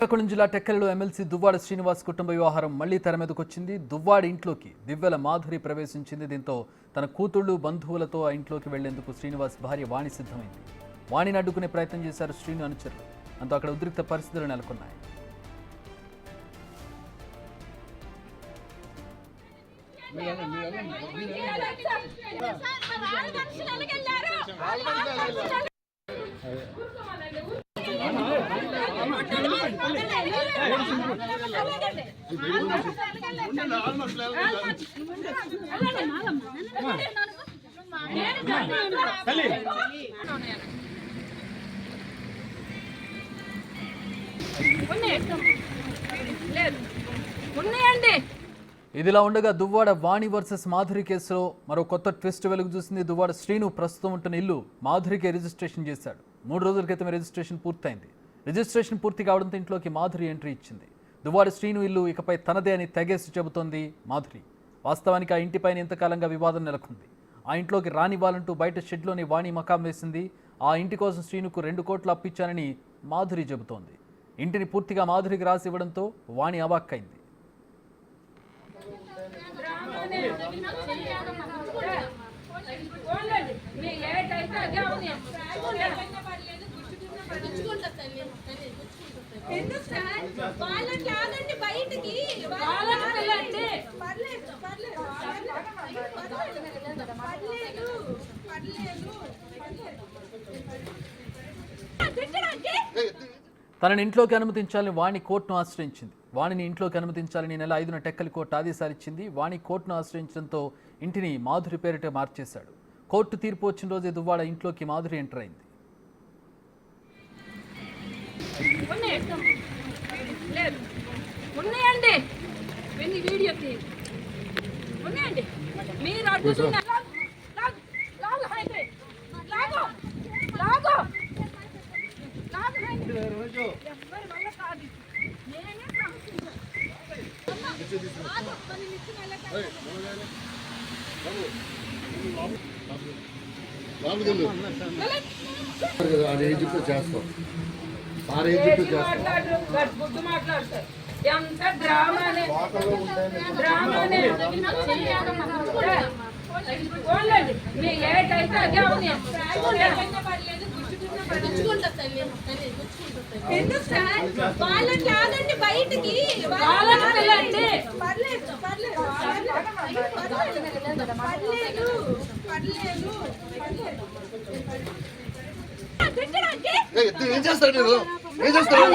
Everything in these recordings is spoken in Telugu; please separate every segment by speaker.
Speaker 1: శ్రీకాకుళం జిల్లా టెక్కలిలో ఎమ్మెల్సీ దువ్వాడ శ్రీనివాస్ కుటుంబ వ్యవహారం మళ్లీ తెర మీదకు వచ్చింది. దువ్వాడ ఇంట్లోకి దివ్వెల మాధురి ప్రవేశించింది. దీంతో తన కూతుళ్లు బంధువులతో ఆ ఇంట్లోకి వెళ్లేందుకు శ్రీనివాస్ భార్య వాణి సిద్ధమైంది. వాణిని అడ్డుకునే ప్రయత్నం చేశారు శ్రీను అనుచరులు. అంతా అక్కడ ఉద్రిక్త పరిస్థితులు నెలకొన్నాయి. ఇదిలా ఉండగా దువ్వాడ వాణి వర్సెస్ మాధురి కేసులో మరో కొత్త ట్విస్ట్ వెలుగు చూసింది. దువ్వాడ శ్రీను ప్రస్తుతం ఉంటున్న ఇల్లు మాధురికి రిజిస్ట్రేషన్ చేశాడు. 3 రోజుల క్రితమే రిజిస్ట్రేషన్ పూర్తయింది. రిజిస్ట్రేషన్ పూర్తి కావడంతో ఇంట్లోకి మాధురి ఎంట్రీ ఇచ్చింది. దువ్వాడ శ్రీను ఇల్లు ఇకపై తనదే అని తెగేసి చెబుతోంది మాధురి. వాస్తవానికి ఆ ఇంటిపైన ఇంతకాలంగా వివాదం నెలకొంది. ఆ ఇంట్లోకి రానివ్వాలంటూ బయట షెడ్లోని వాణి మకాం వేసింది. ఆ ఇంటి కోసం శ్రీనుకు 2 కోట్లు అప్పిచ్చానని మాధురి చెబుతోంది. ఇంటిని పూర్తిగా మాధురికి రాసి ఇవ్వడంతో వాణి అవాక్కైంది. తనని ఇంట్లోకి అనుమతించాలని వాణి కోర్టును ఆశ్రయించింది. వాణిని ఇంట్లోకి అనుమతించాలని నెల 5న టెక్కలి కోర్టు ఆదేశాలు ఇచ్చింది. వాణి కోర్టును ఆశ్రయించడంతో ఇంటిని మాధురి పేరిట మార్చేశాడు. కోర్టు తీర్పు వచ్చిన రోజే దువ్వాడ ఇంట్లోకి మాధురి ఎంటర్ అయింది.
Speaker 2: ఏం చేస్తారు మీరు? ఏం చేస్తారు?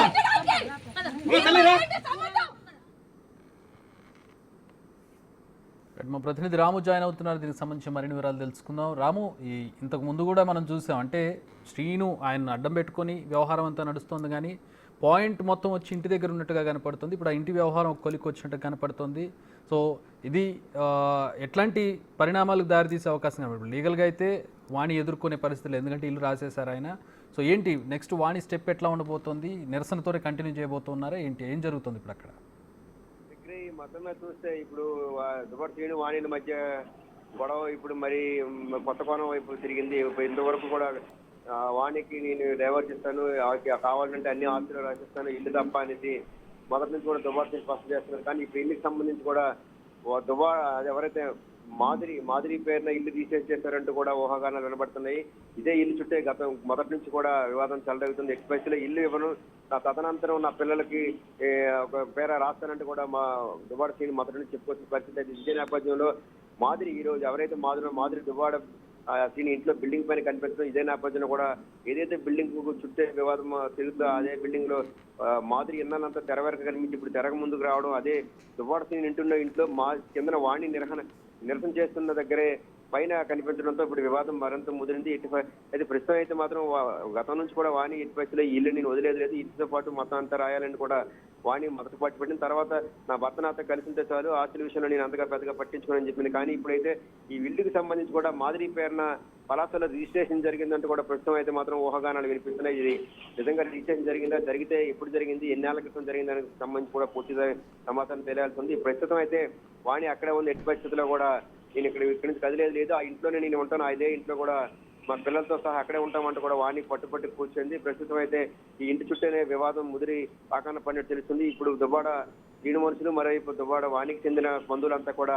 Speaker 1: మా ప్రతినిధి రాము జాయిన్ అవుతున్నారు. దీనికి సంబంధించి మరిన్ని వివరాలు తెలుసుకుందాం. రాము, ఇంతకు ముందు కూడా మనం చూసాం, అంటే శ్రీను ఆయన అడ్డం పెట్టుకొని వ్యవహారం అంతా నడుస్తుంది, కానీ పాయింట్ మొత్తం వచ్చి ఇంటి దగ్గర ఉన్నట్టుగా కనపడుతుంది. ఇప్పుడు ఆ ఇంటి వ్యవహారం ఒక కొలికి వచ్చినట్టు కనపడుతుంది. సో ఇది ఎట్లాంటి పరిణామాలకు దారితీసే అవకాశం కనపడుతుంది? లీగల్గా అయితే వాణి ఎదుర్కొనే పరిస్థితులు, ఎందుకంటే ఇల్లు రాసేశారు ఆయన. సో ఏంటి నెక్స్ట్ వాణి స్టెప్ ఎట్లా ఉండబోతోంది? నిరసనతోనే కంటిన్యూ చేయబోతున్నారా ఏంటి? ఏం జరుగుతుంది ఇప్పుడు అక్కడ?
Speaker 3: మొత్తం చూస్తే ఇప్పుడు దువ్వాడ శ్రీను వాణి మధ్య గొడవ ఇప్పుడు మరి కొత్త కోణం వైపు తిరిగింది. ఇంతవరకు కూడా వాణికి నేను డైవర్స్ ఇస్తాను, కావాలంటే అన్ని ఆస్తులు రాసిస్తాను, ఇల్లు తప్ప అనేసి మొదటి నుంచి కూడా దువ్వాడ నుంచి స్పష్టం చేస్తున్నారు. కానీ ఇప్పుడు ఇల్లుకి సంబంధించి కూడా దువ్వాడ అది ఎవరైతే మాధురి పేరున ఇల్లు రీసెర్చ్ చేశారంటూ కూడా ఊహాగానాలు వినబడుతున్నాయి. ఇదే ఇల్లు చుట్టే మొదటి నుంచి కూడా వివాదం చెలరేగుతుంది. ఎక్స్ప్రెస్లో ఇల్లు ఇవ్వను, తదనంతరం నా పిల్లలకి ఒక పేర రాస్తానంటూ కూడా మా దువ్వాడ శ్రీను మొదటి నుంచి చెప్పుకొచ్చిన పరిస్థితి అయితే. ఇదే నేపథ్యంలో మాధురి ఈ రోజు ఎవరైతే మాధురి దువ్వాడ శ్రీను ఇంట్లో బిల్డింగ్ పైన కనిపిస్తుందో, ఇదే నేపథ్యంలో కూడా ఏదైతే బిల్డింగ్ చుట్టే వివాదం తిరుగుతుందో అదే బిల్డింగ్ లో మాధురి ఎన్నాళ్ళంతా తెర వెనక కనిపించి ఇప్పుడు తెరక ముందుకు రావడం, అదే దువ్వాడ శ్రీను ఇంటున్న ఇంట్లో కిందన వాణి నిరసన చేస్తున్న దగ్గరే పైన కనిపించడంతో ఇప్పుడు వివాదం మరింత ముదిరింది. అయితే ప్రస్తుతం అయితే మాత్రం గతం నుంచి కూడా వాణి ఎట్టి పరిస్థితిలో ఈ ఇల్లు నేను వదిలేదు లేదు, ఇంటితో పాటు మొత్తం అంతా రాయాలని కూడా వాణి మొదటి పాటు పెట్టిన తర్వాత నా భర్త నాతో కలిసి ఉంటే చాలు, ఆస్తుల విషయంలో నేను అంతగా పెద్దగా పట్టించుకోనని చెప్పింది. కానీ ఇప్పుడైతే ఈ ఇల్లుకి సంబంధించి కూడా మాధురి పేరున పలాసలో రిజిస్ట్రేషన్ జరిగిందంటూ కూడా ప్రస్తుతం అయితే మాత్రం ఊహాగానాలు వినిపిస్తున్నాయి. ఇది నిజంగా రిజిస్ట్రేషన్ జరిగిందా, జరిగితే ఎప్పుడు జరిగింది, ఎన్నేళ్ల క్రితం జరిగింది దానికి సంబంధించి కూడా పూర్తిగా సమాచారం తెలియాల్సి ఉంది. ప్రస్తుతం అయితే వాణి అక్కడే ఉంది. ఎట్టి పరిస్థితుల్లో కూడా నేను ఇక్కడి నుంచి కదిలేదు లేదు, ఆ ఇంట్లోనే నేను ఉంటాను, అదే ఇంట్లో కూడా మా పిల్లలతో సహా అక్కడే ఉంటామంటూ కూడా వాణి పట్టుపట్టి కూర్చుంది. ప్రస్తుతం అయితే ఈ ఇంటి చుట్టూనే వివాదం ముదిరి పాకాన పడినట్టు తెలుస్తుంది. ఇప్పుడు దువ్వాడ శ్రీను మనుషులు మరోవైపు దువ్వాడ వాణికి చెందిన బంధువులంతా కూడా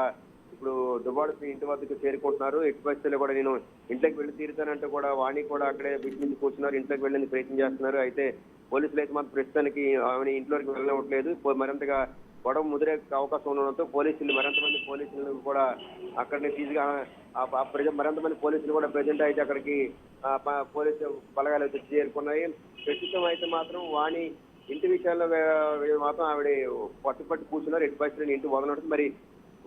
Speaker 3: ఇప్పుడు దువ్వాడ ఇంటి వద్దకు చేరుకుంటున్నారు. ఎట్టి పరిస్థితుల్లో కూడా నేను ఇంట్లోకి వెళ్ళి తీరుతానంటూ కూడా వాణి కూడా అక్కడే బిడ్డ నుంచి కూర్చున్నారు. ఇంట్లోకి వెళ్ళేందుకు ప్రయత్నం చేస్తున్నారు. అయితే పోలీసులు అయితే మాత్రం ప్రస్తుతానికి ఆమె ఇంట్లోకి వెళ్ళనివ్వట్లేదు. మరింతగా గొడవ ముదిరే అవకాశం ఉండడంతో మరింత మంది పోలీసులు కూడా అక్కడిని తీసుగా మరింత మంది పోలీసులు కూడా ప్రజెంట్ అయితే అక్కడికి పోలీసు బలగాలు అయితే చేరుకున్నాయి. ప్రస్తుతం అయితే మాత్రం వాణి ఇంటి విషయాల్లో మాత్రం ఆవిడ పట్టుపట్టి కూర్చున్నారు. ఎట్టి పరిస్థితుల్లో ఇంటి వదలడం. మరి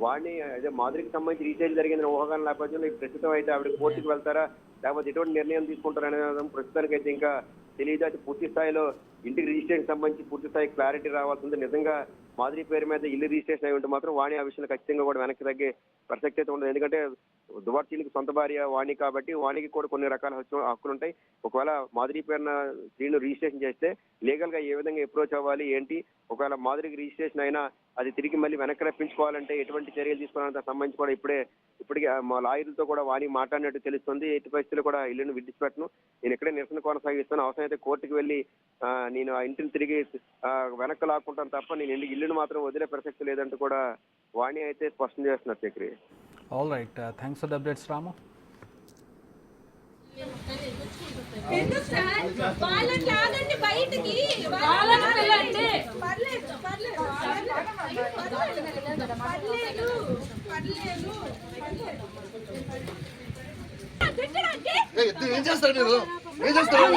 Speaker 3: వాణి అదే మాధురికి సంబంధించి రీఛార్జ్ జరిగిందని ఊహాగాన నేపథ్యంలో ప్రస్తుతం అయితే ఆవిడ కోర్టుకు వెళ్తారా లేకపోతే ఎటువంటి నిర్ణయం తీసుకుంటారనే ప్రస్తుతానికి అయితే ఇంకా తెలియదు. అయితే పూర్తి స్థాయిలో ఇంటికి రిజిస్ట్రేషన్ సంబంధించి పూర్తి స్థాయి క్లారిటీ రావాల్సింది. నిజంగా మాధురి పేరు మీద ఇల్లు రిజిస్ట్రేషన్ అయి ఉంటే మాత్రం వాణి ఆ విషయంలో ఖచ్చితంగా కూడా వెనక్కి తగ్గే ప్రసక్తి అయితే ఉండదు. ఎందుకంటే దువ్వాడ శ్రీనుకి సొంత భార్య వాణి కాబట్టి వాణికి కూడా కొన్ని రకాల హక్కులు ఉంటాయి. ఒకవేళ మాధురి పేరున శ్రీను రిజిస్ట్రేషన్ చేస్తే లీగల్ గా ఏ విధంగా అప్రోచ్ అవ్వాలి ఏంటి, ఒకవేళ మాధురికి రిజిస్ట్రేషన్ అయినా అది తిరిగి మళ్ళీ వెనక్కి రప్పించుకోవాలంటే ఎటువంటి చర్యలు తీసుకోవాలంటే సంబంధించి కూడా ఇప్పటికే మా లాయర్లతో కూడా వాణి మాట్లాడినట్టు తెలుస్తుంది. ఎట్టి పరిస్థితుల్లో కూడా ఇల్లును విడిచిపెట్టను, నేను ఇక్కడే నిరసన కొనసాగిస్తాను, అవసరమైతే కోర్టుకు వెళ్ళి నేను ఆ ఇంటిని తిరిగి వెనక్కి లాక్కుంటాను తప్ప నేను ఇల్లును మాత్రం వదిలే ప్రసక్తి లేదంటూ కూడా వాణి అయితే స్పష్టం చేస్తున్నారు. Chakri.
Speaker 1: All right, thanks for the updates Ramu.
Speaker 4: వాళ్ళని లాగండి బయటికి.
Speaker 2: ఏం చేస్తారు మీరు? ఏం చేస్తారు?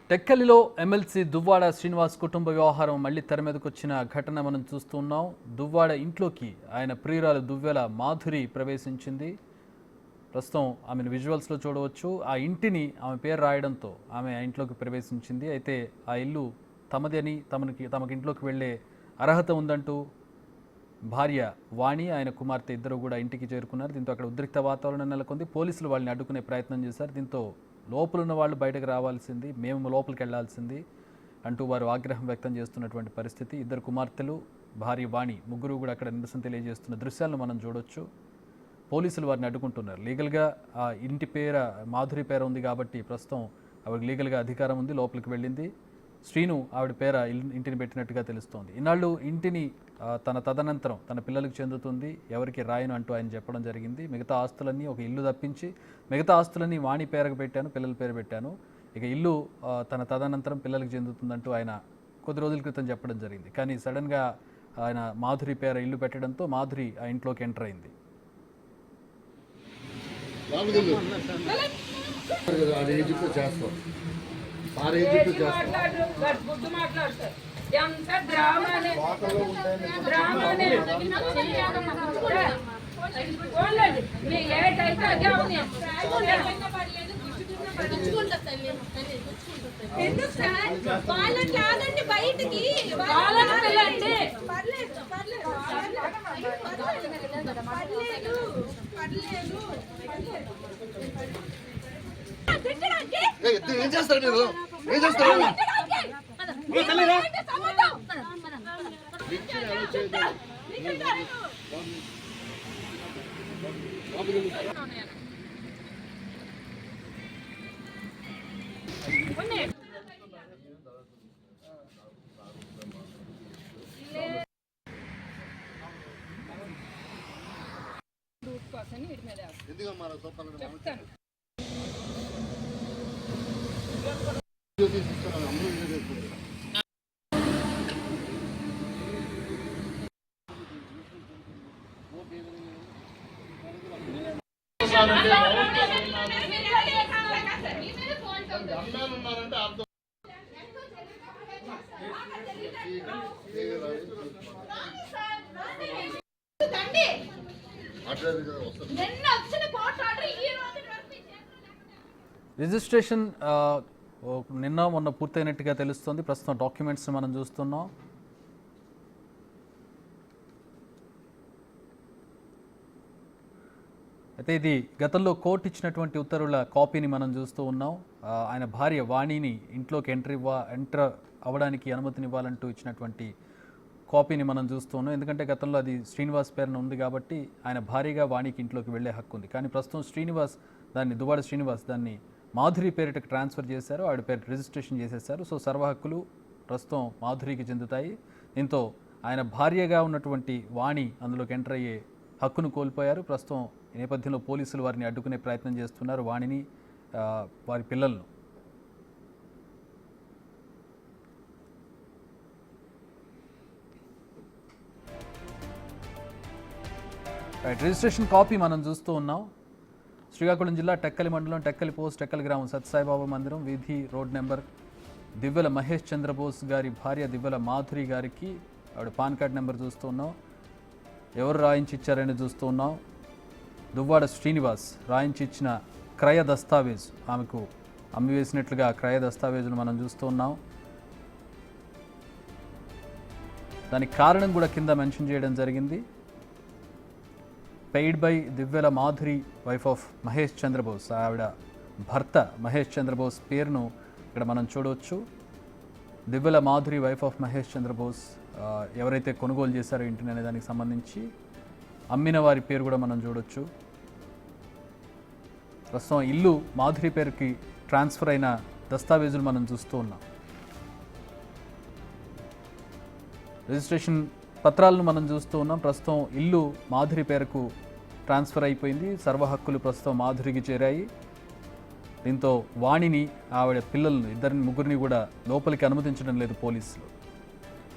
Speaker 1: టెక్కలిలో ఎమ్మెల్సీ దువ్వాడ శ్రీనివాస్ కుటుంబ వ్యవహారం మళ్లీ తెర మీదకు వచ్చిన ఘటన మనం చూస్తున్నాం. దువ్వాడ ఇంట్లోకి ఆయన ప్రియురాలు దువ్వెల మాధురి ప్రవేశించింది. ప్రస్తుతం ఆమెను విజువల్స్లో చూడవచ్చు. ఆ ఇంటిని ఆమె పేరు రాయడంతో ఆమె ఆ ఇంట్లోకి ప్రవేశించింది. అయితే ఆ ఇల్లు తమది అని తమకి ఇంట్లోకి వెళ్ళే అర్హత ఉందంటూ భార్య వాణి ఆయన కుమార్తె ఇద్దరు కూడా ఇంటికి చేరుకున్నారు. దీంతో అక్కడ ఉద్రిక్త వాతావరణం నెలకొంది. పోలీసులు వాళ్ళని అడ్డుకునే ప్రయత్నం చేశారు. దీంతో లోపలున్న వాళ్ళు బయటకు రావాల్సింది, మేము లోపలికి వెళ్లాల్సింది అంటూ వారు ఆగ్రహం వ్యక్తం చేస్తున్నటువంటి పరిస్థితి. ఇద్దరు కుమార్తెలు, భార్య వాణి ముగ్గురు కూడా అక్కడ నిరసన తెలియజేస్తున్న దృశ్యాలను మనం చూడొచ్చు. పోలీసులు వారిని అడ్డుకుంటున్నారు. లీగల్గా ఆ ఇంటి మాధురి పేర ఉంది కాబట్టి ప్రస్తుతం ఆవిడ లీగల్గా అధికారం ఉంది, లోపలికి వెళ్ళింది. శ్రీను ఆవిడ పేర ఇంటిని పెట్టినట్టుగా తెలుస్తోంది. ఇన్నాళ్ళు ఇంటిని తన తదనంతరం తన పిల్లలకు చెందుతుంది, ఎవరికి రాయను అంటూ ఆయన చెప్పడం జరిగింది. మిగతా ఆస్తులన్నీ ఒక ఇల్లు తప్పించి మిగతా ఆస్తులన్నీ వాణి పేరుకు పెట్టాను, పిల్లల పేరు పెట్టాను, ఇక ఇల్లు తన తదనంతరం పిల్లలకు చెందుతుందంటూ ఆయన కొద్ది రోజుల క్రితం చెప్పడం జరిగింది. కానీ సడన్గా ఆయన మాధురి పేర ఇల్లు పెట్టడంతో మాధురి ఆ ఇంట్లోకి ఎంటర్ అయింది.
Speaker 5: ఎంత డ్రామానే మీ ఏటైతే అదే అవును.
Speaker 4: ఎందుకు సార్ వాళ్ళని లాగండి బయటికి.
Speaker 5: వాళ్ళని పిల్లండి.
Speaker 2: ఏం చేస్తారు మీరు? ఏం చేస్తారు?
Speaker 5: చెప్తాను.
Speaker 1: రిజిస్ట్రేషన్ నిన్న మొన్న పూర్తయినట్టుగా తెలుస్తుంది. ప్రస్తుతం డాక్యుమెంట్స్ మనం చూస్తున్నాం. అయితే అయితే ఇది గతంలో కోర్టు ఇచ్చినటువంటి ఉత్తర్వుల కాపీని మనం చూస్తూ ఉన్నాం. ఆయన భార్య వాణిని ఇంట్లోకి ఎంటర్ అవ్వడానికి అనుమతినివ్వాలంటూ ఇచ్చినటువంటి కాపీని మనం చూస్తూ ఉన్నాం. ఎందుకంటే గతంలో అది శ్రీనివాస్ పేరున ఉంది కాబట్టి ఆయన భార్యగా వాణికి ఇంట్లోకి వెళ్ళే హక్కు ఉంది. కానీ ప్రస్తుతం దువ్వాడ శ్రీనివాస్ దాన్ని మాధురి పేరిటకు ట్రాన్స్ఫర్ చేశారు. ఆవిడ పేరు రిజిస్ట్రేషన్ చేసేశారు. సో సర్వ హక్కులు ప్రస్తుతం మాధురికి చెందుతాయి. దీంతో ఆయన భార్యగా ఉన్నటువంటి వాణి అందులోకి ఎంటర్ అయ్యే హక్కును కోల్పోయారు. ప్రస్తుతం ఈ నేపథ్యంలో పోలీసులు వారిని అడ్డుకునే ప్రయత్నం చేస్తున్నారు, వాణిని వారి పిల్లలను. రిజిస్ట్రేషన్ కాపీ మనం చూస్తూ ఉన్నాం. శ్రీకాకుళం జిల్లా టెక్కలి మండలం టెక్కలి పోస్ట్ టెక్కలి గ్రామం సత్యసాయిబాబా మందిరం వీధి రోడ్ నెంబర్ దివ్వెల మహేష్ చంద్రబోస్ గారి భార్య దివ్వెల మాధురి గారికి ఆవిడ పాన్ కార్డ్ నెంబర్ చూస్తూ ఉన్నాం. ఎవరు రాయించి ఇచ్చారని చూస్తూ ఉన్నాం. దువ్వాడ శ్రీనివాస్ రాయించి ఇచ్చిన క్రయ దస్తావేజ్, ఆమెకు అమ్మివేసినట్లుగా క్రయ దస్తావేజును మనం చూస్తూ ఉన్నాం. దానికి కారణం కూడా కింద మెన్షన్ చేయడం జరిగింది. Paid by Divvela Madhuri wife of Mahesh Chandrabose. ఆవిడ భర్త మహేష్ చంద్రబోస్ పేరును ఇక్కడ మనం చూడవచ్చు. దివ్వెల మాధురి వైఫ్ ఆఫ్ మహేష్ చంద్రబోస్ ఎవరైతే కొనుగోలు చేశారో ఇంటిని అనే దానికి సంబంధించి అమ్మిన వారి పేరు కూడా మనం చూడవచ్చు. ప్రస్తుతం ఇల్లు మాధురి పేరుకి ట్రాన్స్ఫర్ అయిన దస్తావేజులు మనం చూస్తూ ఉన్నాం. రిజిస్ట్రేషన్ పత్రాలను మనం చూస్తూ ఉన్నాం. ప్రస్తుతం ఇల్లు మాధురి పేరుకు ట్రాన్స్ఫర్ అయిపోయింది. సర్వ హక్కులు ప్రస్తుతం మాధురికి చేరాయి. దీంతో వాణిని ఆవిడ పిల్లలను ముగ్గురిని కూడా లోపలికి అనుమతించడం లేదు పోలీసులు.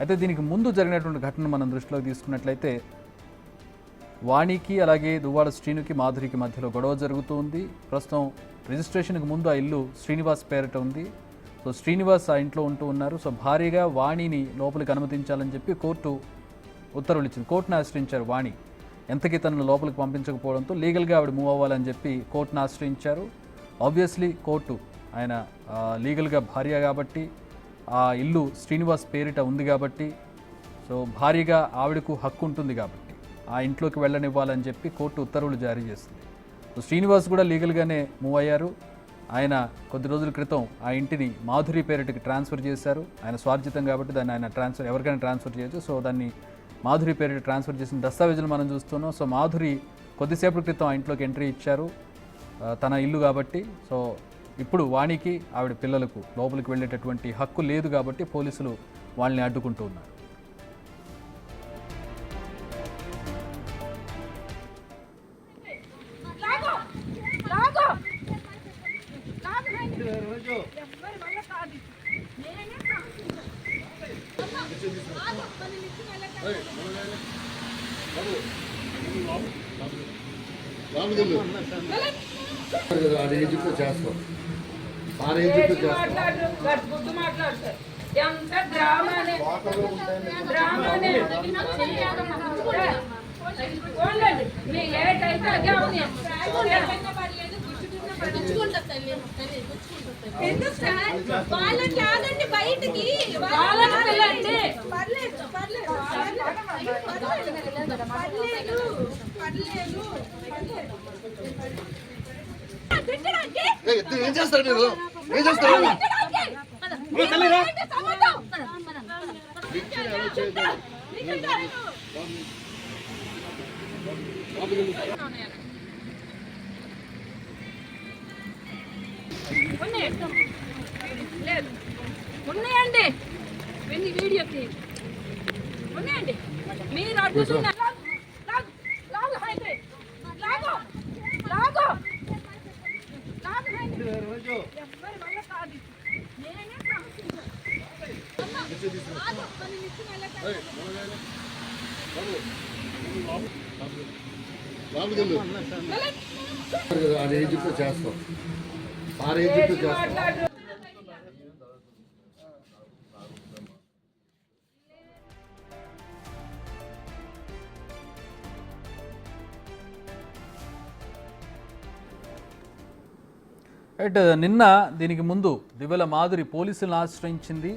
Speaker 1: అయితే దీనికి ముందు జరిగినటువంటి ఘటనను మనం దృష్టిలోకి తీసుకున్నట్లయితే వాణికి అలాగే దువ్వాడ శ్రీనుకి మాధురికి మధ్యలో గొడవ జరుగుతూ ఉంది. ప్రస్తుతం రిజిస్ట్రేషన్కి ముందు ఆ ఇల్లు శ్రీనివాస్ పేరిట ఉంది. సో శ్రీనివాస్ ఆ ఇంట్లో ఉంటూ ఉన్నారు. సో భారీగా వాణిని లోపలికి అనుమతించాలని చెప్పి కోర్టు ఉత్తర్వులు ఇచ్చింది. కోర్టును ఆశ్రయించారు వాణి. ఎంతకీ తనను లోపలికి పంపించకపోవడంతో లీగల్గా ఆవిడ మూవ్ అవ్వాలని చెప్పి కోర్టును ఆశ్రయించారు. ఆబ్వియస్లీ కోర్టు ఆయన లీగల్గా భార్య కాబట్టి, ఆ ఇల్లు శ్రీనివాస్ పేరిట ఉంది కాబట్టి, సో భారీగా ఆవిడకు హక్కు ఉంటుంది కాబట్టి ఆ ఇంట్లోకి వెళ్ళనివ్వాలని చెప్పి కోర్టు ఉత్తర్వులు జారీ చేసింది. సో శ్రీనివాస్ కూడా లీగల్గానే మూవ్ అయ్యారు. ఆయన కొద్ది రోజుల క్రితం ఆ ఇంటిని మాధురి పేరిటకి ట్రాన్స్ఫర్ చేశారు. ఆయన స్వార్జితం కాబట్టి దాన్ని ఆయన ఎవరికైనా ట్రాన్స్ఫర్ చేయొచ్చు. సో దాన్ని మాధురి పేరిట ట్రాన్స్ఫర్ చేసిన దస్తావేజులు మనం చూస్తున్నాం. సో మాధురి కొద్దిసేపటి క్రితం ఆ ఇంట్లోకి ఎంట్రీ ఇచ్చారు, తన ఇల్లు కాబట్టి. సో ఇప్పుడు వాణికి ఆవిడ పిల్లలకు లోపలికి వెళ్ళేటటువంటి హక్కు లేదు కాబట్టి పోలీసులు వాళ్ళని అడ్డుకుంటూ ఉన్నారు.
Speaker 5: ఎంత డ్రామానే మీ లేట్ అయితే అదే అవును.
Speaker 4: ఎందుకు సార్? వాళ్ళని కాదండి బయటికి.
Speaker 5: వాళ్ళని పిల్లండి.
Speaker 4: పర్లేదు. తిట్టడానికి
Speaker 2: ఏం చేస్తారు మీరు? ఏం చేస్తారు?
Speaker 5: ఉన్నాయండి వీడియోకి ఉన్నాయండి. మీరు అడ్డుతున్నారు.
Speaker 2: చేస్తాం ఆ రేంజ్తో చేస్తాం.
Speaker 1: రైట్, నిన్న దీనికి ముందు దివ్వెల మాధురి పోలీసులను ఆశ్రయించింది.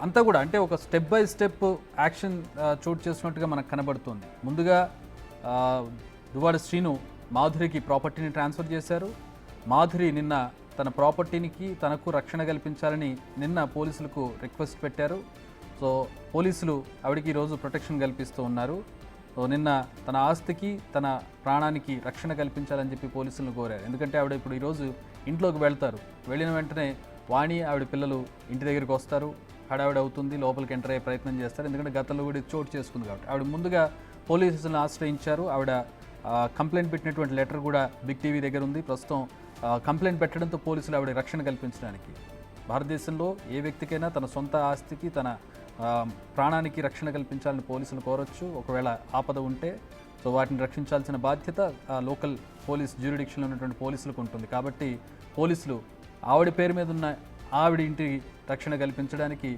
Speaker 1: అంతా కూడా అంటే ఒక స్టెప్ బై స్టెప్ యాక్షన్ చోటు చేసినట్టుగా మనకు కనబడుతుంది. ముందుగా దువ్వాడ శ్రీను మాధురికి ప్రాపర్టీని ట్రాన్స్ఫర్ చేశారు. మాధురి నిన్న తన ప్రాపర్టీనికి తనకు రక్షణ కల్పించాలని నిన్న పోలీసులకు రిక్వెస్ట్ పెట్టారు. సో పోలీసులు ఆవిడకి ఈరోజు ప్రొటెక్షన్ కల్పిస్తూ ఉన్నారు. సో నిన్న తన ఆస్తికి తన ప్రాణానికి రక్షణ కల్పించాలని చెప్పి పోలీసులను కోరారు. ఎందుకంటే ఆవిడ ఇప్పుడు ఈరోజు ఇంట్లోకి వెళ్తారు. వెళ్ళిన వెంటనే వాణి ఆవిడ పిల్లలు ఇంటి దగ్గరికి వస్తారు. హడావిడి అవుతుంది, లోపలికి ఎంటర్ అయ్యే ప్రయత్నం చేస్తారు. ఎందుకంటే గతంలో కూడా ఇది చోటు చేసుకుంది కాబట్టి ఆవిడ ముందుగా పోలీసులను ఆశ్రయించారు. ఆవిడ కంప్లైంట్ పెట్టినటువంటి లెటర్ కూడా బిగ్ టీవీ దగ్గర ఉంది. ప్రస్తుతం కంప్లైంట్ పెట్టడంతో పోలీసులు ఆవిడ రక్షణ కల్పించడానికి, భారతదేశంలో ఏ వ్యక్తికైనా తన సొంత ఆస్తికి తన ప్రాణానికి రక్షణ కల్పించాలని పోలీసులు కోరొచ్చు. ఒకవేళ ఆపద ఉంటే సో వాటిని రక్షించాల్సిన బాధ్యత లోకల్ పోలీస్ జ్యూరిడిక్షన్లో ఉన్నటువంటి పోలీసులకు ఉంటుంది. కాబట్టి పోలీసులు ఆవిడ పేరు మీద ఉన్న ఆవిడ ఇంటికి రక్షణ కల్పించడానికి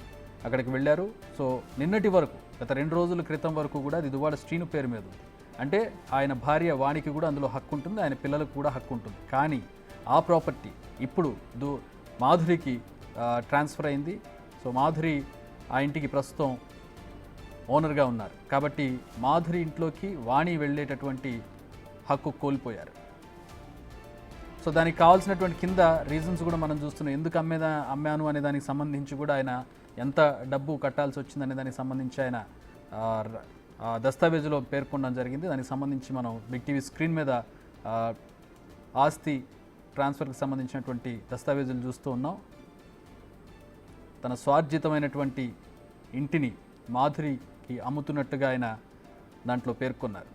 Speaker 1: అక్కడికి వెళ్ళారు. సో నిన్నటి వరకు, గత 2 రోజుల క్రితం వరకు కూడా అది దువ్వాడ శ్రీను పేరు మీద ఉంది. అంటే ఆయన భార్య వాణికి కూడా అందులో హక్కు ఉంటుంది, ఆయన పిల్లలకు కూడా హక్కు ఉంటుంది. కానీ ఆ ప్రాపర్టీ ఇప్పుడు మాధురికి ట్రాన్స్ఫర్ అయింది. సో మాధురి ఆ ఇంటికి ప్రస్తుతం ఓనర్గా ఉన్నారు. కాబట్టి మాధురి ఇంట్లోకి వాణి వెళ్ళేటటువంటి హక్కు కోల్పోయారు. సో దానికి కావాల్సినటువంటి కింద రీజన్స్ కూడా మనం చూస్తున్నాం. ఎందుకు అమ్మాను అనే దానికి సంబంధించి కూడా ఆయన ఎంత డబ్బు కట్టాల్సి వచ్చిందనే దానికి సంబంధించి ఆయన దస్తావేజులో పేర్కొనడం జరిగింది. దానికి సంబంధించి మనం బిగ్ టీవీ స్క్రీన్ మీద ఆస్తి ట్రాన్స్ఫర్కి సంబంధించినటువంటి దస్తావేజులు చూస్తూ ఉన్నాం. తన స్వార్జితమైనటువంటి ఇంటిని మాధురికి అమ్ముతున్నట్టుగా ఆయన దాంట్లో పేర్కొన్నారు.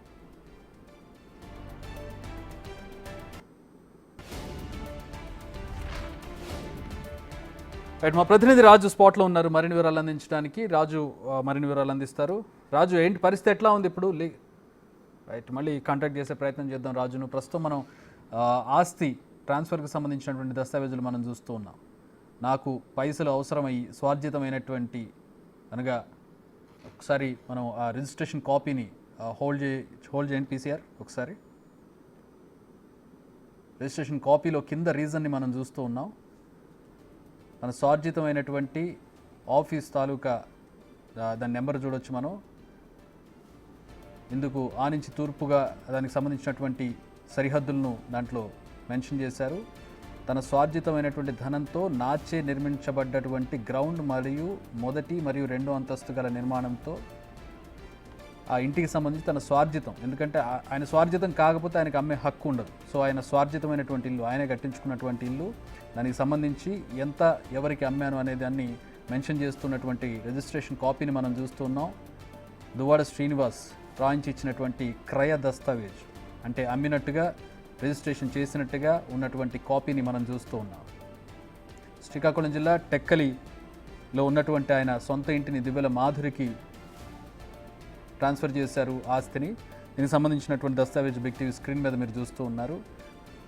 Speaker 1: రైట్, మా ప్రతినిధి రాజు స్పాట్లో ఉన్నారు మరిన్ని వివరాలు అందించడానికి. రాజు మరిన్ని వివరాలు అందిస్తారు. రాజు, ఏంటి పరిస్థితి ఎట్లా ఉంది ఇప్పుడు? రైట్, మళ్ళీ కాంటాక్ట్ చేసే ప్రయత్నం చేద్దాం రాజును. ప్రస్తుతం మనం ఆస్తి ట్రాన్స్ఫర్కి సంబంధించినటువంటి దస్తావేజులు మనం చూస్తూ ఉన్నాం. నాకు పైసలు అవసరమయ్యి స్వార్జితమైనటువంటి అనగా ఒకసారి మనం ఆ రిజిస్ట్రేషన్ కాపీని హోల్డ్ చేయండి పీసీఆర్. ఒకసారి రిజిస్ట్రేషన్ కాపీలో కింద రీజన్ని మనం చూస్తూ ఉన్నాం. మన స్వార్జితమైనటువంటి ఆఫీస్ తాలూకా దాని నెంబర్ చూడొచ్చు మనం. ఇందుకు ఆ నుంచి తూర్పుగా దానికి సంబంధించినటువంటి సరిహద్దులను దాంట్లో మెన్షన్ చేశారు. తన స్వార్జితమైనటువంటి ధనంతో నాచే నిర్మించబడ్డటువంటి గ్రౌండ్ మరియు మొదటి మరియు 2వ అంతస్తు గల నిర్మాణంతో ఆ ఇంటికి సంబంధించి తన స్వార్జితం, ఎందుకంటే ఆయన స్వార్జితం కాకపోతే ఆయనకు అమ్మే హక్కు ఉండదు. సో ఆయన స్వార్జితమైనటువంటి ఇల్లు, ఆయనే కట్టించుకున్నటువంటి ఇల్లు, దానికి సంబంధించి ఎంత ఎవరికి అమ్మాను అనే దాన్ని మెన్షన్ చేస్తున్నటువంటి రిజిస్ట్రేషన్ కాపీని మనం చూస్తున్నాం. దువ్వాడ శ్రీనివాస్ రాయించి ఇచ్చినటువంటి క్రయ దస్తావేజ్, అంటే అమ్మినట్టుగా రిజిస్ట్రేషన్ చేసినట్టుగా ఉన్నటువంటి కాపీని మనం చూస్తూ ఉన్నాం. శ్రీకాకుళం జిల్లా టెక్కలిలో ఉన్నటువంటి ఆయన సొంత ఇంటిని దివ్యల మాధురికి ట్రాన్స్ఫర్ చేశారు ఆస్తిని. దీనికి సంబంధించినటువంటి దస్తావేజ్ బిగ్ టీవీ స్క్రీన్ మీద మీరు చూస్తూ ఉన్నారు.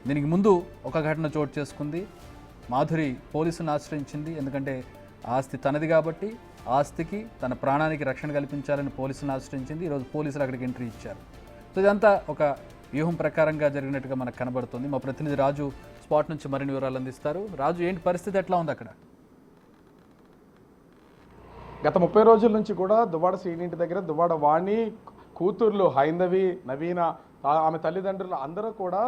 Speaker 1: దీనికి ముందు ఒక ఘటన చోటు చేసుకుంది. మాధురి పోలీసులను ఆశ్రయించింది. ఎందుకంటే ఆస్తి తనది కాబట్టి ఆస్తికి తన ప్రాణానికి రక్షణ కల్పించాలని పోలీసులను ఆశ్రయించింది. ఈరోజు పోలీసులు అక్కడికి ఎంట్రీ ఇచ్చారు. సో ఇదంతా ఒక వ్యూహం ప్రకారంగా జరిగినట్టుగా మనకు కనబడుతుంది. మా ప్రతినిధి రాజు స్పాట్ నుంచి మరిన్ని వివరాలు అందిస్తారు. రాజు, ఏంటి పరిస్థితి ఎట్లా ఉంది అక్కడ?
Speaker 6: గత 30 రోజుల నుంచి కూడా దువ్వాడ శ్రీని ఇంటి దగ్గర దువ్వాడ వాణి కూతుర్లు హైందవి, నవీన, ఆమె తల్లిదండ్రులు అందరూ కూడా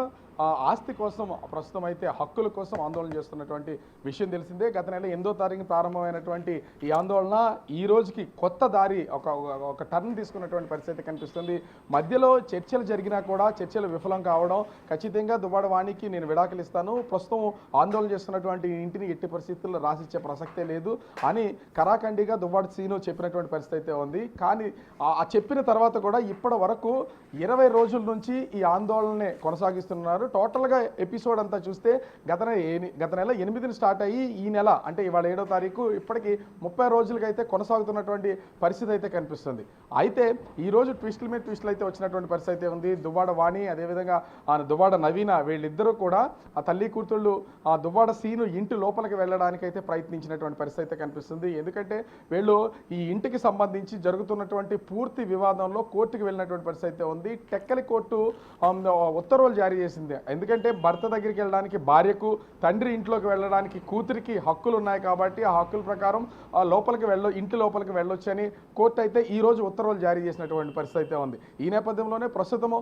Speaker 6: ఆస్తి కోసం ప్రస్తుతం అయితే హక్కుల కోసం ఆందోళన చేస్తున్నటువంటి విషయం తెలిసిందే. గత నెల 8వ తారీఖు ప్రారంభమైనటువంటి ఈ ఆందోళన ఈ రోజుకి కొత్త దారి ఒక టర్న్ తీసుకున్నటువంటి పరిస్థితి కనిపిస్తుంది. మధ్యలో చర్చలు జరిగినా కూడా చర్చలు విఫలం కావడం, ఖచ్చితంగా దువ్వాడ వాణికి నేను విడాకులు ఇస్తాను, ప్రస్తుతం ఆందోళన చేస్తున్నటువంటి ఇంటిని ఎట్టి పరిస్థితుల్లో రాసిచ్చే ప్రసక్తే లేదు అని కరాఖండిగా దువ్వాడ శ్రీను చెప్పినటువంటి పరిస్థితి అయితే ఉంది. కానీ ఆ చెప్పిన తర్వాత కూడా ఇప్పటి వరకు 20 రోజుల నుంచి ఈ ఆందోళనని కొనసాగిస్తున్నారు. టోటల్గా ఎపిసోడ్ అంతా చూస్తే గత నెల 8ని స్టార్ట్ అయ్యి ఈ నెల అంటే ఇవాళ 7వ తారీఖు ఇప్పటికి 30 రోజులకైతే కొనసాగుతున్నటువంటి పరిస్థితి అయితే కనిపిస్తుంది. అయితే ఈరోజు ట్విస్టుల మీద ట్విస్టులు అయితే వచ్చినటువంటి పరిస్థితి అయితే ఉంది. దువ్వాడ వాణి అదేవిధంగా దువ్వాడ నవీన వీళ్ళిద్దరూ కూడా ఆ తల్లి కూతుళ్ళు ఆ దువ్వాడ సీను ఇంటి లోపలికి వెళ్ళడానికి అయితే ప్రయత్నించినటువంటి పరిస్థితి అయితే కనిపిస్తుంది. ఎందుకంటే వీళ్ళు ఈ ఇంటికి సంబంధించి జరుగుతున్నటువంటి పూర్తి వివాదంలో కోర్టుకు వెళ్ళినటువంటి పరిస్థితి అయితే ఉంది. టెక్కలి కోర్టు ఉత్తర్వులు జారీ చేసింది. ఉంది. ఎందుకంటే భర్త దగ్గరికి వెళ్ళడానికి భార్యకు, తండ్రి ఇంట్లోకి వెళ్ళడానికి కూతురికి హక్కులు ఉన్నాయి కాబట్టి ఆ హక్కుల ప్రకారం ఇంటి లోపలికి వెళ్ళొచ్చని కోర్టు అయితే ఈ రోజు ఉత్తర్వులు జారీ చేసినటువంటి పరిస్థితి అయితే ఉంది. ఈ నేపథ్యంలోనే ప్రస్తుతము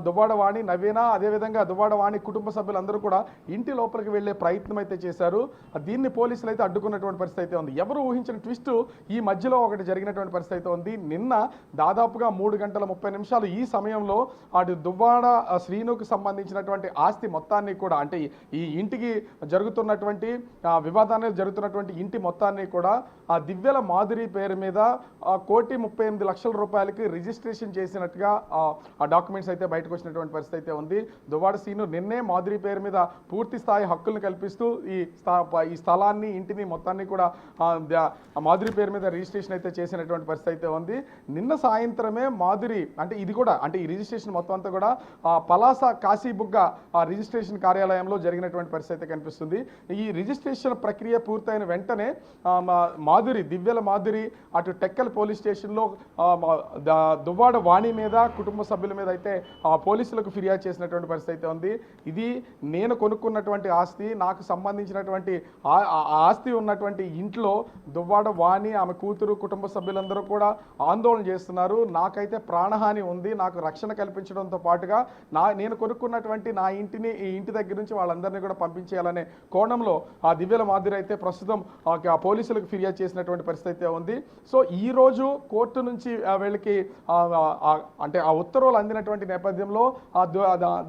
Speaker 6: దువ్వాడ వాణి, నవీన, అదేవిధంగా దువ్వాడ వాణి కుటుంబ సభ్యులందరూ కూడా ఇంటి లోపలికి వెళ్లే ప్రయత్నం అయితే చేశారు. దీన్ని పోలీసులు అయితే అడ్డుకున్నటువంటి పరిస్థితి అయితే ఉంది. ఎవరు ఊహించిన ట్విస్ట్ ఈ మధ్యలో ఒకటి జరిగినటువంటి పరిస్థితి అయితే ఉంది. నిన్న దాదాపుగా 3:30 ఈ సమయంలో అటు దువ్వాడ శ్రీనుకు సంబంధించినటువంటి ఆస్తి మొత్తాన్ని కూడా, అంటే ఈ ఇంటికి జరుగుతున్నటువంటి వివాదాన్ని జరుగుతున్నటువంటి ఇంటి మొత్తాన్ని కూడా ఆ దివ్యల మాధురి పేరు మీద 1,38,00,000 రూపాయలకి రిజిస్ట్రేషన్ చేసినట్టుగా ఆ డాక్యుమెంట్స్ అయితే బయటకు వచ్చినటువంటి పరిస్థితి అయితే ఉంది. దువ్వాడ శ్రీను నిన్నే మాధురి పేరు మీద పూర్తి స్థాయి హక్కులను కల్పిస్తూ ఈ స్థలాన్ని, ఇంటిని మొత్తాన్ని కూడా మాధురి పేరు మీద రిజిస్ట్రేషన్ అయితే చేసినటువంటి పరిస్థితి అయితే ఉంది. నిన్న సాయంత్రమే మాధురి, అంటే ఇది కూడా, అంటే ఈ రిజిస్ట్రేషన్ మొత్తం అంతా కూడా పలాస కాశీబుగ్గ రిజిస్ట్రేషన్ కార్యాలయంలో జరిగినటువంటి పరిస్థితి అయితే కనిపిస్తుంది. ఈ రిజిస్ట్రేషన్ ప్రక్రియ పూర్తయిన వెంటనే దివ్యల మాధురి అటు టెక్కల్ పోలీస్ స్టేషన్లో దువ్వాడ వాణి మీద, కుటుంబ సభ్యుల మీద అయితే పోలీసులకు ఫిర్యాదు చేసినటువంటి పరిస్థితి అయితే ఉంది. ఇది నేను కొనుక్కున్నటువంటి ఆస్తి, నాకు సంబంధించినటువంటి ఆస్తి ఉన్నటువంటి ఇంట్లో దువ్వాడ వాణి, ఆమె కూతురు, కుటుంబ సభ్యులందరూ కూడా ఆందోళన చేస్తున్నారు. నాకైతే ప్రాణహాని ఉంది, నాకు రక్షణ కల్పించడంతో పాటుగా నేను కొనుక్కున్నటువంటి నా ఇంటిని, ఈ ఇంటి దగ్గర నుంచి వాళ్ళందరినీ కూడా పంపించేయాలనే కోణంలో దివ్యల మాధురి అయితే ప్రస్తుతం పోలీసులకు ఫిర్యాదు చేసినటువంటి పరిస్థితి అయితే ఉంది. సో ఈ రోజు కోర్టు నుంచి వీళ్ళకి అంటే ఆ ఉత్తర్వులు అందినటువంటి నేపథ్యంలో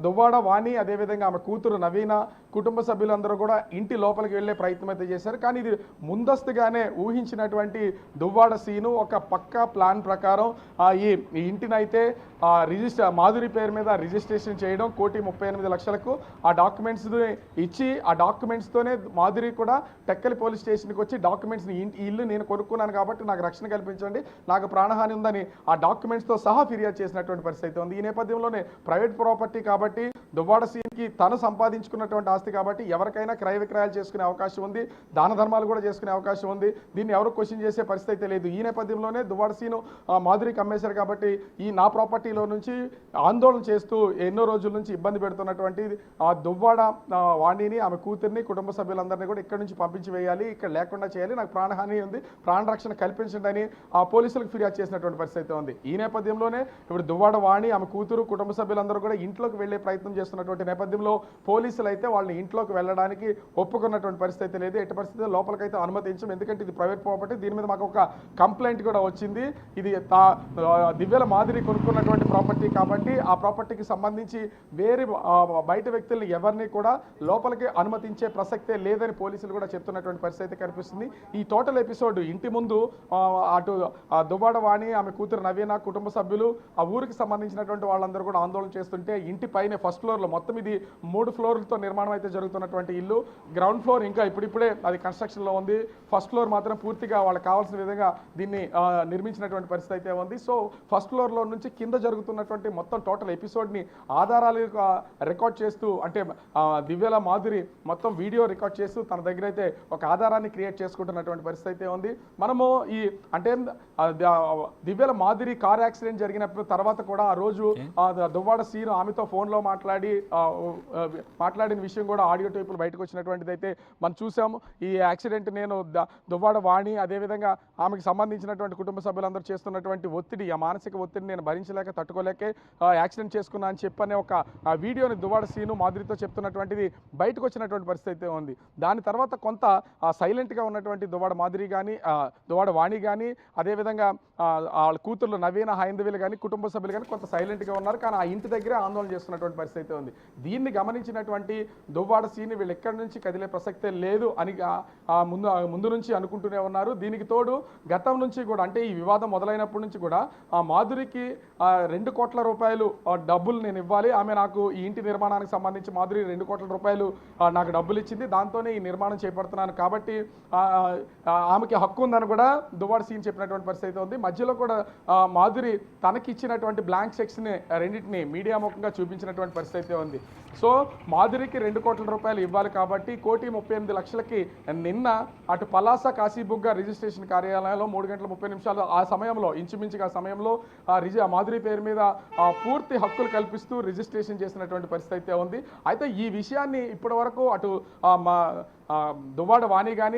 Speaker 6: దువ్వాడ వాణి, అదేవిధంగా ఆమె కూతురు నవీన, కుటుంబ సభ్యులందరూ కూడా ఇంటి లోపలికి వెళ్ళే ప్రయత్నం అయితే చేశారు. కానీ ఇది ముందస్తుగానే ఊహించినటువంటి దువ్వాడ సీను ఒక పక్కా ప్లాన్ ప్రకారం ఈ ఇంటిని అయితే మాధురి పేరు మీద రిజిస్ట్రేషన్ చేయడం, 1,38,00,000కు ఆ డాక్యుమెంట్స్ ఇచ్చి, ఆ డాక్యుమెంట్స్తోనే మాధురి కూడా టెక్కలి పోలీస్ స్టేషన్కి వచ్చి డాక్యుమెంట్స్ని, ఈ ఇల్లు నేను కొనుక్కున్నాను కాబట్టి నాకు రక్షణ కల్పించండి, నాకు ప్రాణహాని ఉందని ఆ డాక్యుమెంట్స్తో సహా ఫిర్యాదు చేసినటువంటి పరిస్థితి ఉంది. ఈ నేపథ్యంలోనే ప్రైవేట్ ప్రాపర్టీ కాబట్టి, దువ్వాడ సీన్కి తను సంపాదించుకున్నటువంటి ఆస్తి కాబట్టి ఎవరికైనా క్రయ విక్రయాలు చేసుకునే అవకాశం ఉంది, దాన ధర్మాలు కూడా చేసుకునే అవకాశం ఉంది. దీన్ని ఎవరు క్వశ్చన్ చేసే పరిస్థితి అయితే లేదు. ఈ నేపథ్యంలోనే దువ్వాడ సీను మాధురికి అమ్మేశారు కాబట్టి ఈ నా ప్రాపర్టీలో నుంచి ఆందోళన చేస్తూ ఎన్నో రోజుల నుంచి ఇబ్బంది పెడుతున్నటువంటి దువ్వాడ వాణిని, ఆమె కూతుర్ని, కుటుంబ సభ్యులందరినీ కూడా ఇక్కడ నుంచి పంపించి వేయాలి, ఇక్కడ లేకుండా చేయాలి, నాకు ప్రాణహాని ఉంది, ప్రాణరక్షణ కల్పించండి అని ఆ పోలీసులకు ఫిర్యాదు చేసినటువంటి పరిస్థితి ఉంది. ఈ నేపథ్యంలోనే ఇప్పుడు దువ్వాడ వాణి, ఆమె కూతురు, కుటుంబ సభ్యులందరూ కూడా ఇంట్లోకి వెళ్లే ప్రయత్నం చేస్తున్నటువంటి నేపథ్యంలో పోలీసులు అయితే వాళ్ళని ఇంట్లోకి వెళ్ళడానికి ఒప్పుకున్నటువంటి పరిస్థితి లేదు. ఎట్టి పరిస్థితుల్లో లోపలికైతే అనుమతించం, ఎందుకంటే ఇది ప్రైవేట్ ప్రాపర్టీ. దీని మీద మాకు ఒక కంప్లైంట్ కూడా వచ్చింది. ఇది దివ్యల మాధురి కొనుక్కున్నటువంటి ప్రాపర్టీ కాబట్టి ఆ ప్రాపర్టీకి సంబంధించి వేరే బయట వ్యక్తుల్ని ఎవరిని కూడా లోపలికి అనుమతించే ప్రసక్తే లేదని పోలీసులు కూడా చెప్తున్నటువంటి పరిస్థితి కనిపిస్తుంది. ఈ టోటల్ ఎపిసోడ్ ఇంటి ముందు అటు దువ్వాడ వాణి, ఆమె కూతురు నవీన, కుటుంబ సభ్యులు, ఆ ఊరికి సంబంధించినటువంటి వాళ్ళందరూ కూడా ఆందోళన చేస్తుంటే, ఇంటి పైన ఫస్ట్ ఫ్లోర్లో, మొత్తం ఇది 3 ఫ్లోర్లతో నిర్మాణం అయితే జరుగుతున్నటువంటి ఇల్లు. గ్రౌండ్ ఫ్లోర్ ఇంకా ఇప్పుడిప్పుడే అది కన్స్ట్రక్షన్లో ఉంది. ఫస్ట్ ఫ్లోర్ మాత్రం పూర్తిగా వాళ్ళకి కావాల్సిన విధంగా దీన్ని నిర్మించినటువంటి పరిస్థితి అయితే ఉంది. సో ఫస్ట్ ఫ్లోర్లో నుంచి కింద జరుగుతున్నటువంటి మొత్తం టోటల్ ఎపిసోడ్ని ఆధారాలు రికార్డ్ చేస్తూ, అంటే దివ్యల మాధురి మొత్తం వీడియో రికార్డ్ చేస్తూ తన దగ్గర అయితే ఒక ఆధారాన్ని క్రియేట్ చేసుకుంటున్నటువంటి పరిస్థితి అయితే ఉంది. మనము అంటే దివ్యల మాధురి కార్ యాక్సిడెంట్ జరిగిన తర్వాత కూడా ఆ రోజు దువ్వాడ సీను ఆమెతో ఫోన్లో మాట్లాడిన విషయం కూడా ఆడియో టేపులు బయటకు వచ్చినటువంటిది అయితే మనం చూసాము. ఈ యాక్సిడెంట్ నేను దువ్వాడ వాణి, అదేవిధంగా ఆమెకు సంబంధించినటువంటి కుటుంబ సభ్యులందరూ చేస్తున్నటువంటి ఒత్తిడి, ఆ మానసిక ఒత్తిడిని నేను భరించలేక, తట్టుకోలేకే యాక్సిడెంట్ చేసుకున్నా అని చెప్పనే ఒక వీడియోని దువ్వాడ సీను మాధురితో చెప్తున్నటువంటిది బయటకు వచ్చినటువంటి పరిస్థితి అయితే ఉంది. దాని తర్వాత కొంత సైలెంట్గా ఉన్నటువంటి దువ్వాడ మాధురి కానీ, దువ్వాడ వాణి కానీ, అదేవిధంగా వాళ్ళ కూతుర్లు నవీన, హైందవిలు కానీ, కుటుంబ సభ్యులు కానీ కొంత సైలెంట్గా ఉన్నారు. కానీ ఆ ఇంటి దగ్గరే ఆందోళన చేస్తున్నటువంటి పరిస్థితి అయితే ఉంది. దీన్ని గమనించినటువంటి దువ్వాడ సీని వీళ్ళు ఎక్కడి నుంచి కదిలే ప్రసక్తే లేదు అని ముందు నుంచి అనుకుంటూనే ఉన్నారు. దీనికి తోడు గతం నుంచి కూడా, అంటే ఈ వివాదం మొదలైనప్పటి నుంచి కూడా ఆ మాధురికి 2 కోట్ల రూపాయలు డబ్బులు నేను ఇవ్వాలి, ఆమె నాకు ఈ ఇంటి నిర్మాణానికి సంబంధించి మాధురి 2 కోట్ల రూపాయలు నాకు డబ్బులు ఇచ్చింది, దాంతోనే ఈ నిర్మాణం చేపడుతున్నాను కాబట్టి ఆమెకి హక్కు ఉందని కూడా దువ్వాడ సీన్ చెప్పినటువంటి పరిస్థితి ఉంది. మధ్యలో కూడా మాధురి తనకి ఇచ్చినటువంటి బ్లాంక్ చెక్స్ని రెండింటిని మీడియా ముఖంగా చూపించినటువంటి పరిస్థితి ఉంది. సో మాధురికి 2 కోట్ల రూపాయలు ఇవ్వాలి కాబట్టి 1,38,00,000కి నిన్న అటు పలాస కాశీబుగ్గ రిజిస్ట్రేషన్ కార్యాలయంలో 3 గంటల 30 నిమిషాలు ఆ సమయంలో ఇంచుమించుగా ఆ సమయంలో మాధురి పేరు మీద పూర్తి హక్కులు కల్పిస్తూ రిజిస్ట్రేషన్ చేసినటువంటి పరిస్థితి అయితే ఉంది. అయితే ఈ విషయాన్ని ఇప్పటి వరకు అటు దువ్వాడ వాణి కానీ